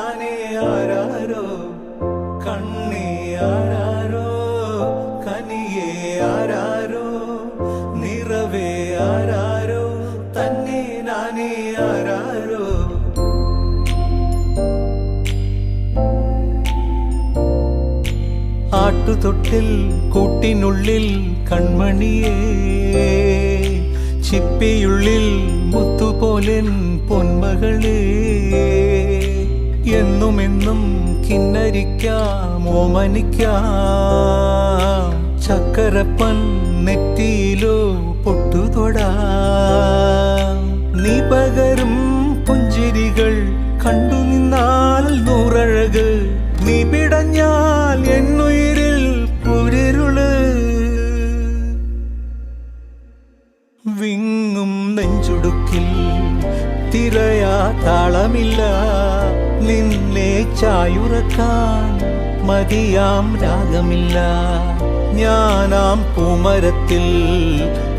നാനേ ആരാരോ കണ്ണേ ആരാരോ കനിയേ ആരാരോ നിറവേ ആരാരോ തന്നെ നാനേ ആരാരോ. ആട്ടുതൊട്ടിൽ കൂട്ടിനുള്ളിൽ കൺമണിയേ ചിപ്പിയുള്ളിൽ മുത്തുപോലെൻ പൊന്മകളേ എന്നുമെന്നും കിന്നരിക്കാം ഓമനിക്കാം ചക്കരപ്പൻ നെറ്റിയിലോ പൊട്ടുതൊടാ നീ പകരും പുഞ്ചിരികൾ കണ്ടു നിന്നാൽ നൂറഴക് നീ പിടഞ്ഞാൽ എന്നുയിരിൽ പുരിരുള് വിങ്ങും നെഞ്ചുടുക്കിൽ തിരയാ താളമില്ല നിന്നെ ചായുറക്കാൻ മതിയാം രാഗമില്ല ഞാനാം പൂമരത്തിൽ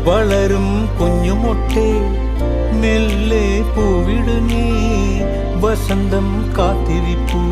വളരും കുഞ്ഞുമൊട്ടെ മെല്ലെ പൂവിടുന്നേ വസന്തം കാത്തിരിപ്പൂ.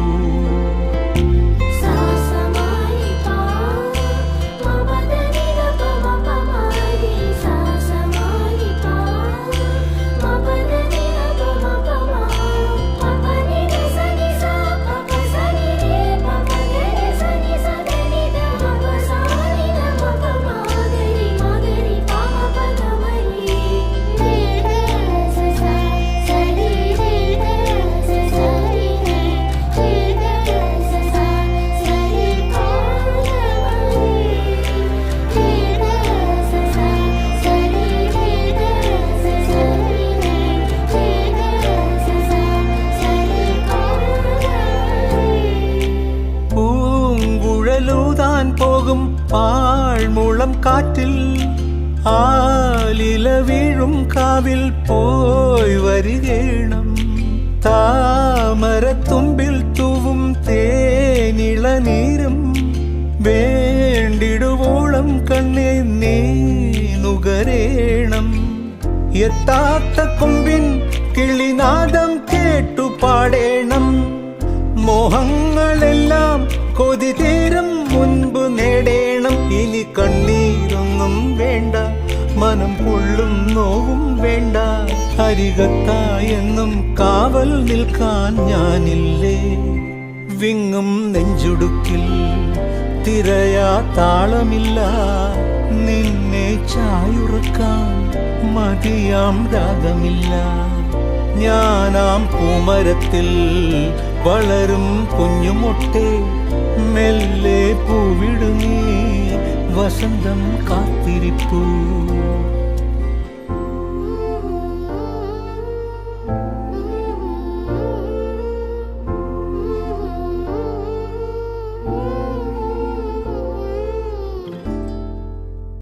പോകും പാഴ്മുളം കാറ്റിൽ ആലില വീഴും കാവിൽ പോയി വരികേണം താമരത്തുമ്പിൽ തൂവും തേനിളനീരും വേണ്ടിടുവോളം കണ്ണേ നീ നുകരേണം എത്താത്ത കൊമ്പിൻ കിളിനാദം കേട്ടു പാടേണം മോഹങ്ങളെല്ലാം കൊതി തീരും മുൻപ് നേടേണം ഇനി കണ്ണീരൊന്നും വേണ്ട മനം പൊള്ളും നോവും വേണ്ട അരികത്തായെന്നും കാവൽ നിൽക്കാൻ ഞാനില്ലേ വിങ്ങും നെഞ്ചുടുക്കിൽ തിരയാ താളമില്ല നിന്നെ ചായുറക്കാൻ മതിയാം രാഗമില്ല ഞാനാം പൂമരത്തിൽ വളരും കുഞ്ഞുമൊട്ടെ മെല്ലെ പൂവിടുന്നേ വസന്തം കാത്തിരിപ്പൂ.